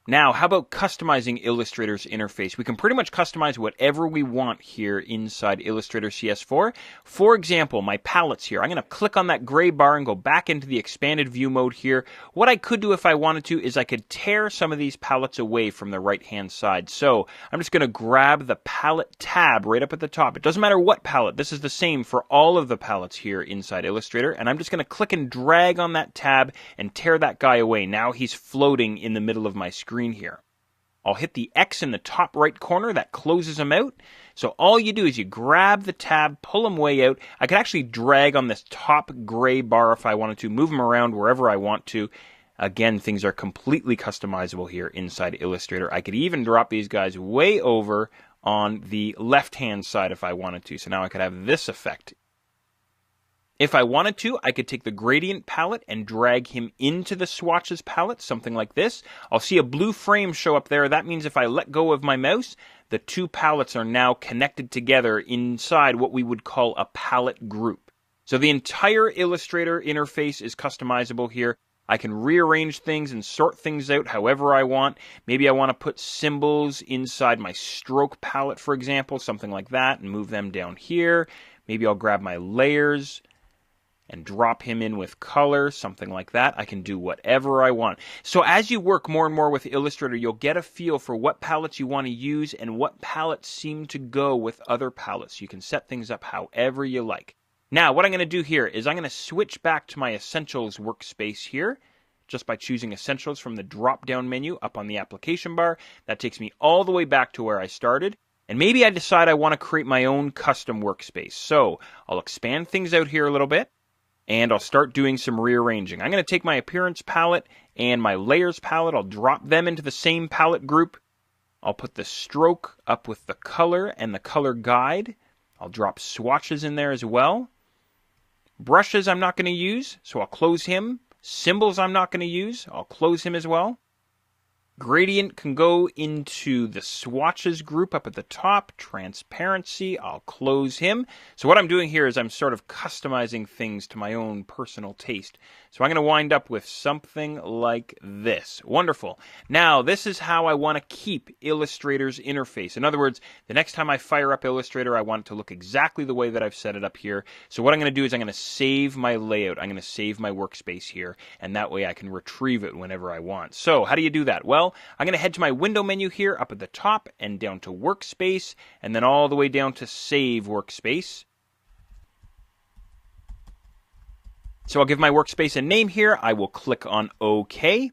Now, how about customizing Illustrator's interface? We can pretty much customize whatever we want here inside Illustrator CS4. For example, my palettes here. I'm going to click on that gray bar and go back into the expanded view mode here. What I could do if I wanted to is I could tear some of these palettes away from the right-hand side. So I'm just going to grab the palette tab right up at the top. It doesn't matter what palette. This is the same for all of the palettes here inside Illustrator. And I'm just going to click and drag on that tab and tear that guy away. Now he's floating in the middle of my screen here. I'll hit the X in the top right corner. That closes them out. So all you do is you grab the tab, pull them way out. I could actually drag on this top gray bar if I wanted to, move them around wherever I want to. Again, things are completely customizable here inside Illustrator. I could even drop these guys way over on the left-hand side if I wanted to. So now I could have this effect. If I wanted to, I could take the gradient palette and drag him into the swatches palette, something like this. I'll see a blue frame show up there. That means if I let go of my mouse, the two palettes are now connected together inside what we would call a palette group. So the entire Illustrator interface is customizable here. I can rearrange things and sort things out however I want. Maybe I want to put symbols inside my stroke palette, for example, something like that, and move them down here. Maybe I'll grab my layers and drop him in with color, something like that. I can do whatever I want. So as you work more and more with Illustrator, you'll get a feel for what palettes you want to use and what palettes seem to go with other palettes. You can set things up however you like. Now, what I'm going to do here is I'm going to switch back to my Essentials workspace here, just by choosing Essentials from the drop-down menu up on the application bar. That takes me all the way back to where I started. And maybe I decide I want to create my own custom workspace. So I'll expand things out here a little bit. And I'll start doing some rearranging. I'm going to take my Appearance palette and my Layers palette. I'll drop them into the same palette group. I'll put the Stroke up with the Color and the Color Guide. I'll drop Swatches in there as well. Brushes I'm not going to use, so I'll close him. Symbols I'm not going to use. I'll close him as well. Gradient can go into the Swatches group up at the top. Transparency, I'll close him. So what I'm doing here is I'm sort of customizing things to my own personal taste. So I'm going to wind up with something like this. Wonderful. Now, this is how I want to keep Illustrator's interface. In other words, the next time I fire up Illustrator, I want it to look exactly the way that I've set it up here. So what I'm going to do is I'm going to save my layout. I'm going to save my workspace here, and that way I can retrieve it whenever I want. So how do you do that? Well, I'm going to head to my window menu here up at the top and down to Workspace, and then all the way down to Save Workspace. So I'll give my workspace a name here. I will click on OK.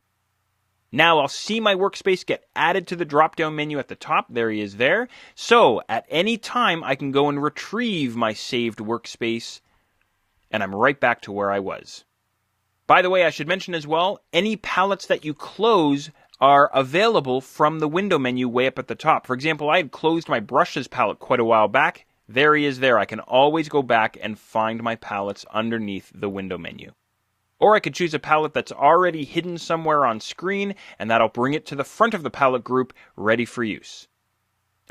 Now I'll see my workspace get added to the drop-down menu at the top. There he is there. So at any time, I can go and retrieve my saved workspace, and I'm right back to where I was. By the way, I should mention as well, any palettes that you close are available from the window menu way up at the top. For example, I had closed my Brushes palette quite a while back. There he is there. I can always go back and find my palettes underneath the window menu. Or I could choose a palette that's already hidden somewhere on screen, and that'll bring it to the front of the palette group, ready for use.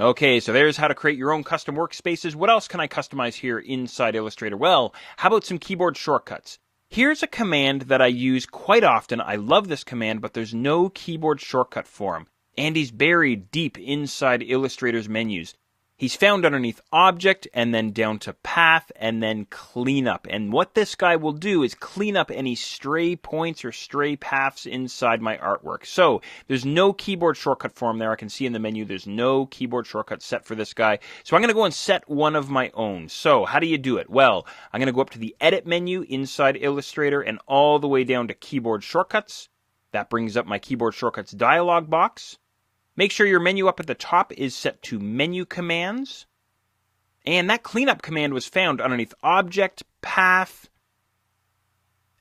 Okay, so there's how to create your own custom workspaces. What else can I customize here inside Illustrator? Well, how about some keyboard shortcuts? Here's a command that I use quite often. I love this command, but there's no keyboard shortcut for him. And he's buried deep inside Illustrator's menus. He's found underneath Object, and then down to Path, and then Cleanup. And what this guy will do is clean up any stray points or stray paths inside my artwork. So there's no keyboard shortcut for him there. I can see in the menu there's no keyboard shortcut set for this guy. So I'm going to go and set one of my own. So how do you do it? Well, I'm going to go up to the Edit menu inside Illustrator and all the way down to Keyboard Shortcuts. That brings up my Keyboard Shortcuts dialog box. Make sure your menu up at the top is set to Menu Commands. And that Cleanup command was found underneath Object, Path,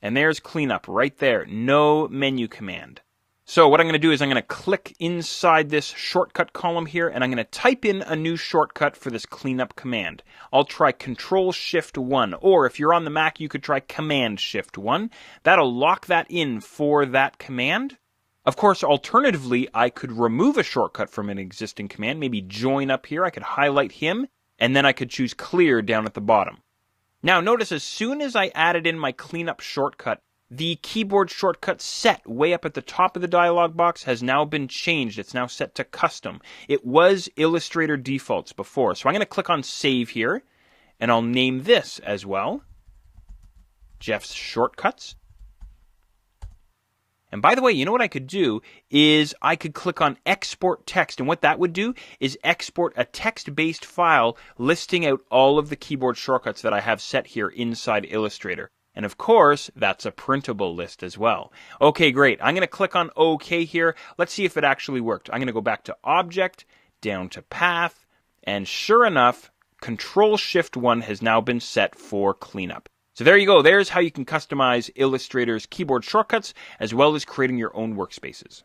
and there's Cleanup right there. No menu command. So what I'm going to do is I'm going to click inside this shortcut column here, and I'm going to type in a new shortcut for this Cleanup command. I'll try Control-Shift-1, or if you're on the Mac, you could try Command-Shift-1. That'll lock that in for that command. Of course, alternatively, I could remove a shortcut from an existing command, maybe join up here. I could highlight him, and then I could choose Clear down at the bottom. Now, notice as soon as I added in my Cleanup shortcut, The keyboard shortcut set way up at the top of the dialog box has now been changed. It's now set to custom. It was Illustrator defaults before. So I'm going to click on Save here, and I'll name this as well, Jeff's Shortcuts. And by the way, you know what I could do is I could click on Export Text, and what that would do is export a text-based file listing out all of the keyboard shortcuts that I have set here inside Illustrator. And of course, that's a printable list as well. Okay, great. I'm going to click on OK here. Let's see if it actually worked. I'm going to go back to Object, down to Path, and sure enough, Control-Shift-1 has now been set for cleanup. So there you go. There's how you can customize Illustrator's keyboard shortcuts as well as creating your own workspaces.